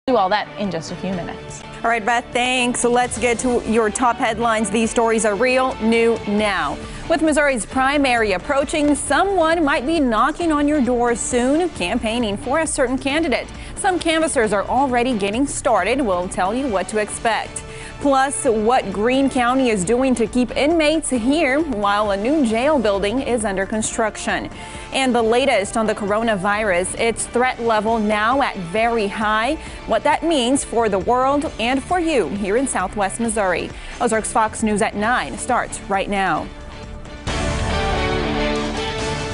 Do all that in just a few minutes. All right, Beth, thanks. So let's get to your top headlines. These stories are real, new now. With Missouri's primary approaching, someone might be knocking on your door soon, campaigning for a certain candidate. Some canvassers are already getting started. We'll tell you what to expect. Plus, what Greene County is doing to keep inmates here while a new jail building is under construction. And the latest on the coronavirus, its threat level now at very high. What that means for the world and for you here in Southwest Missouri. Ozarks Fox News at 9 starts right now.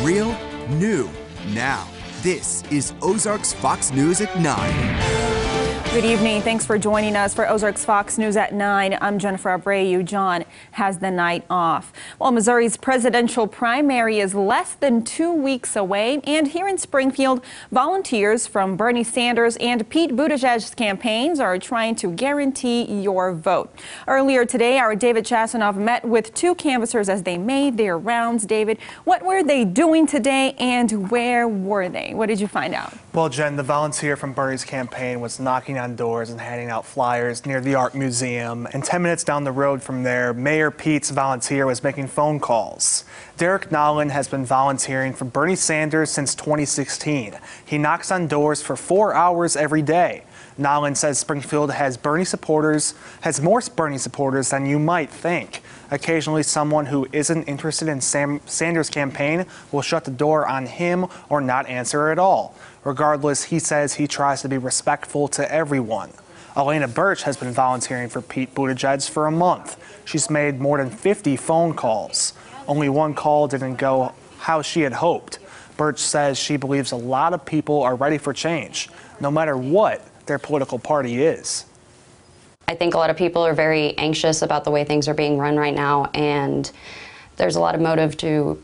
Real, new, now. This is Ozarks Fox News at 9. Good evening. Thanks for joining us for Ozarks Fox News at 9. I'm Jennifer Abreu. John has the night off. Well, Missouri's presidential primary is less than 2 weeks away. And here in Springfield, volunteers from Bernie Sanders and Pete Buttigieg's campaigns are trying to guarantee your vote. Earlier today, our David Chasanoff met with two canvassers as they made their rounds. David, what were they doing today and where were they? What did you find out? Well, Jen, the volunteer from Bernie's campaign was knocking on doors and handing out flyers near the Art Museum. And 10 minutes down the road from there, Mayor Pete's volunteer was making phone calls. Derek Nolan has been volunteering for Bernie Sanders since 2016. He knocks on doors for 4 hours every day. Nolan says Springfield has more Bernie supporters than you might think. Occasionally, someone who isn't interested in Sanders' campaign will shut the door on him or not answer at all. Regardless, he says he tries to be respectful to everyone. Elena Birch has been volunteering for Pete Buttigieg for a month. She's made more than 50 phone calls. Only one call didn't go how she had hoped. Birch says she believes a lot of people are ready for change, no matter what their political party is. I think a lot of people are very anxious about the way things are being run right now, and there's a lot of motive to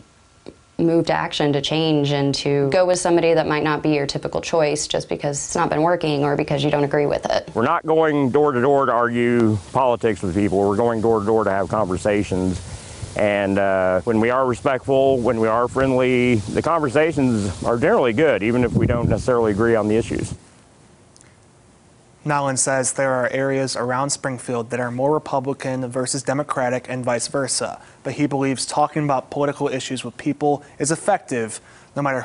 move to action, to change, and to go with somebody that might not be your typical choice just because it's not been working or because you don't agree with it. We're not going door to door to argue politics with people. We're going door to door to have conversations. And when we are respectful, when we are friendly, the conversations are generally good, even if we don't necessarily agree on the issues. Nolan says there are areas around Springfield that are more Republican versus Democratic and vice versa, but he believes talking about political issues with people is effective no matter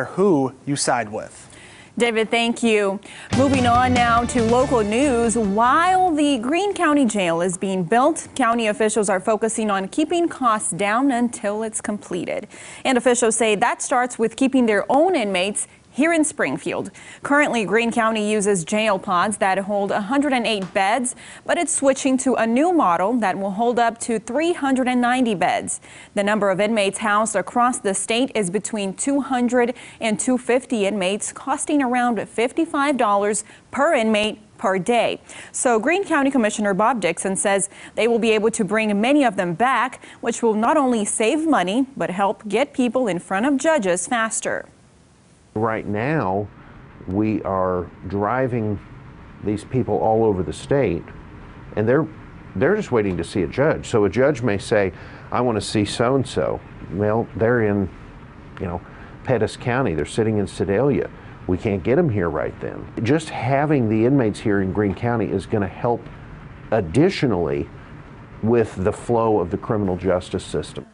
who you side with. David, thank you. Moving on now to local news. While the Greene County Jail is being built, county officials are focusing on keeping costs down until it's completed. And officials say that starts with keeping their own inmates here in Springfield. Currently, Greene County uses jail pods that hold 108 beds, but it's switching to a new model that will hold up to 390 beds. The number of inmates housed across the state is between 200 and 250 inmates, costing around $55 per inmate per day. So Greene County Commissioner Bob Dixon says they will be able to bring many of them back, which will not only save money, but help get people in front of judges faster. Right now, we are driving these people all over the state, and they're just waiting to see a judge. So a judge may say, I want to see so-and-so. Well, they're in, Pettis County. They're sitting in Sedalia. We can't get them here right then. Just having the inmates here in Greene County is going to help additionally with the flow of the criminal justice system.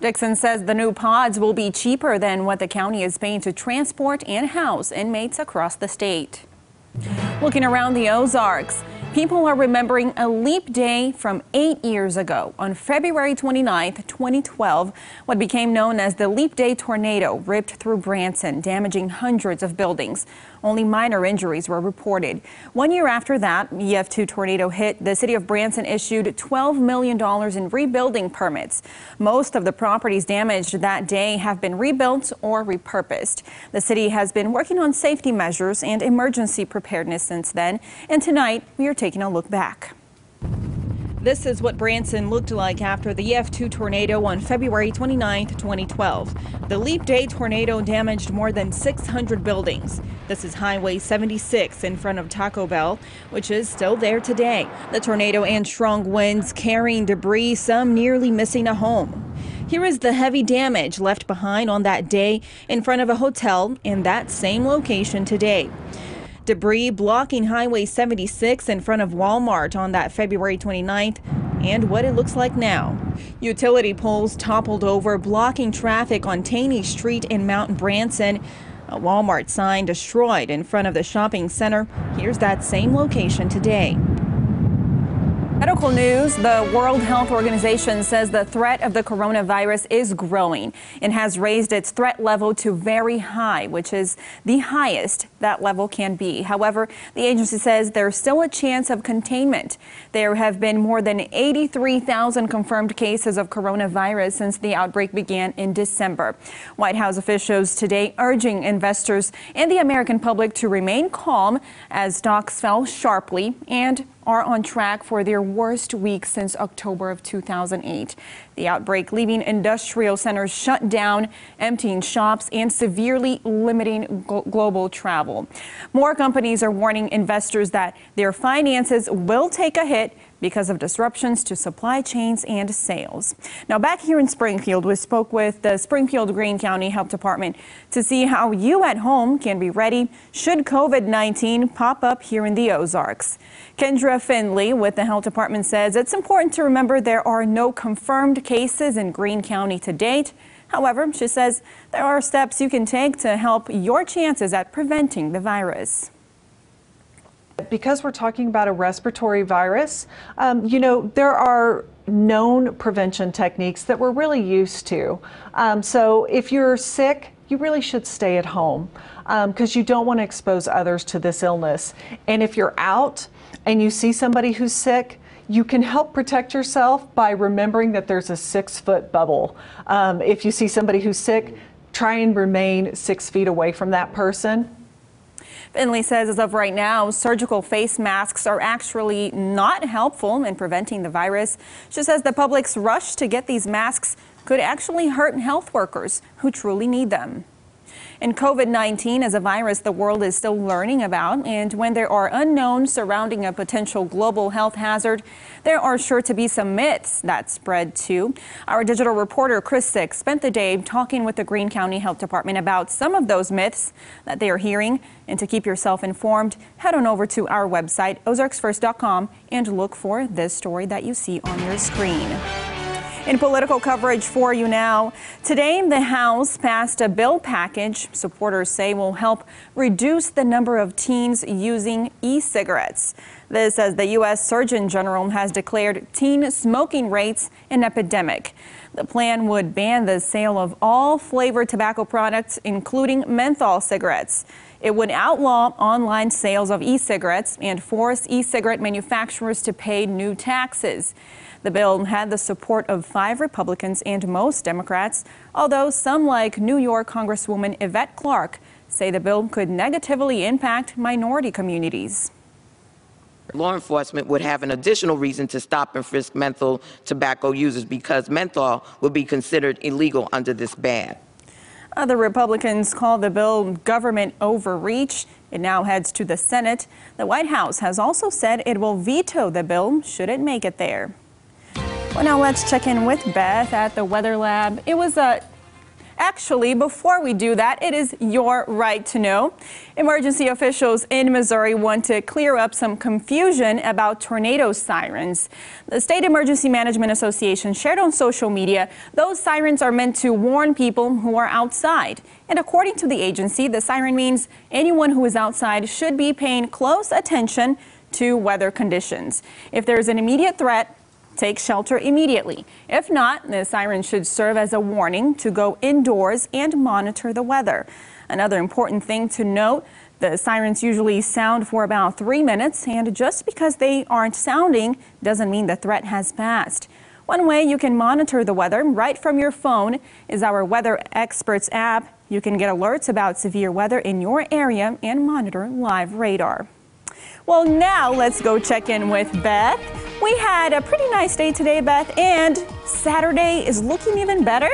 Dixon says the new pods will be cheaper than what the county is paying to transport and house inmates across the state. Looking around the Ozarks, people are remembering a leap day from 8 years ago. On February 29th, 2012, what became known as the Leap Day tornado ripped through Branson, damaging hundreds of buildings. Only minor injuries were reported. 1 year after that EF2 tornado hit, the city of Branson issued $12 million in rebuilding permits. Most of the properties damaged that day have been rebuilt or repurposed. The city has been working on safety measures and emergency preparedness since then, and tonight we are taking a look back. This is what Branson looked like after the EF2 tornado on February 29, 2012. The Leap Day tornado damaged more than 600 buildings. This is Highway 76 in front of Taco Bell, which is still there today. The tornado and strong winds carrying debris, some nearly missing a home. Here is the heavy damage left behind on that day in front of a hotel in that same location today. Debris blocking Highway 76 in front of Walmart on that February 29th. And what it looks like now. Utility poles toppled over, blocking traffic on Taney Street in Mount Branson. A Walmart sign destroyed in front of the shopping center. Here's that same location today. Medical news, the World Health Organization says the threat of the coronavirus is growing and has raised its threat level to very high, which is the highest that level can be. However, the agency says there's still a chance of containment. There have been more than 83,000 confirmed cases of coronavirus since the outbreak began in December. White House officials today urging investors and the American public to remain calm as stocks fell sharply and are on track for their worst week since October of 2008. The outbreak leaving industrial centers shut down, emptying shops, and severely limiting global travel. More companies are warning investors that their finances will take a hit because of disruptions to supply chains and sales. Now back here in Springfield, we spoke with the Springfield Greene County Health Department to see how you at home can be ready should COVID-19 pop up here in the Ozarks. Kendra Finley with the Health Department says it's important to remember there are no confirmed cases in Greene County to date. However, she says there are steps you can take to help your chances at preventing the virus. Because we're talking about a respiratory virus, there are known prevention techniques that we're really used to. So if you're sick, you really should stay at home because you don't want to expose others to this illness. And if you're out and you see somebody who's sick, you can help protect yourself by remembering that there's a 6-foot bubble. If you see somebody who's sick, try and remain 6 feet away from that person. Finley says as of right now, surgical face masks are actually not helpful in preventing the virus. She says the public's rush to get these masks could actually hurt health workers who truly need them. And COVID-19 is a virus the world is still learning about, and when there are unknowns surrounding a potential global health hazard, there are sure to be some myths that spread too. Our digital reporter Chris Sick spent the day talking with the Greene County Health Department about some of those myths that they are hearing. And to keep yourself informed, head on over to our website, ozarksfirst.com, and look for this story that you see on your screen. In political coverage for you now, today the House passed a bill package supporters say will help reduce the number of teens using e-cigarettes. This as the U.S. Surgeon General has declared teen smoking rates an epidemic. The plan would ban the sale of all flavored tobacco products, including menthol cigarettes. It would outlaw online sales of e-cigarettes and force e-cigarette manufacturers to pay new taxes. The bill had the support of 5 Republicans and most Democrats, although some, like New York Congresswoman Yvette Clarke, say the bill could negatively impact minority communities. Law enforcement would have an additional reason to stop and frisk menthol tobacco users because menthol would be considered illegal under this ban. Other Republicans call the bill government overreach. It now heads to the Senate. The White House has also said it will veto the bill should it make it there. Well, now let's check in with Beth at the Weather Lab. It was actually, before we do that, it is your right to know. Emergency officials in Missouri want to clear up some confusion about tornado sirens. The State Emergency Management Association shared on social media those sirens are meant to warn people who are outside. And according to the agency, the siren means anyone who is outside should be paying close attention to weather conditions. If there is an immediate threat, take shelter immediately. If not, the siren should serve as a warning to go indoors and monitor the weather. Another important thing to note, the sirens usually sound for about 3 minutes, and just because they aren't sounding doesn't mean the threat has passed. One way you can monitor the weather right from your phone is our Weather Experts app. You can get alerts about severe weather in your area and monitor live radar. Well, now let's go check in with Beth. We had a pretty nice day today, Beth, and Saturday is looking even better.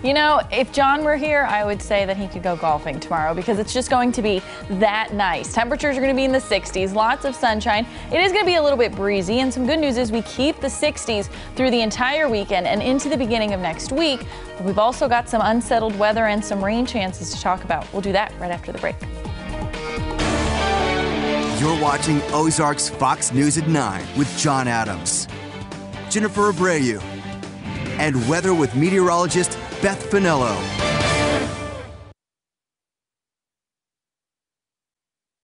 You know, if John were here, I would say that he could go golfing tomorrow because it's just going to be that nice. Temperatures are going to be in the 60s, lots of sunshine. It is going to be a little bit breezy, and some good news is we keep the 60s through the entire weekend and into the beginning of next week. We've also got some unsettled weather and some rain chances to talk about. We'll do that right after the break. You're watching Ozarks Fox News at 9 with John Adams, Jennifer Abreu, and weather with meteorologist Beth Finello.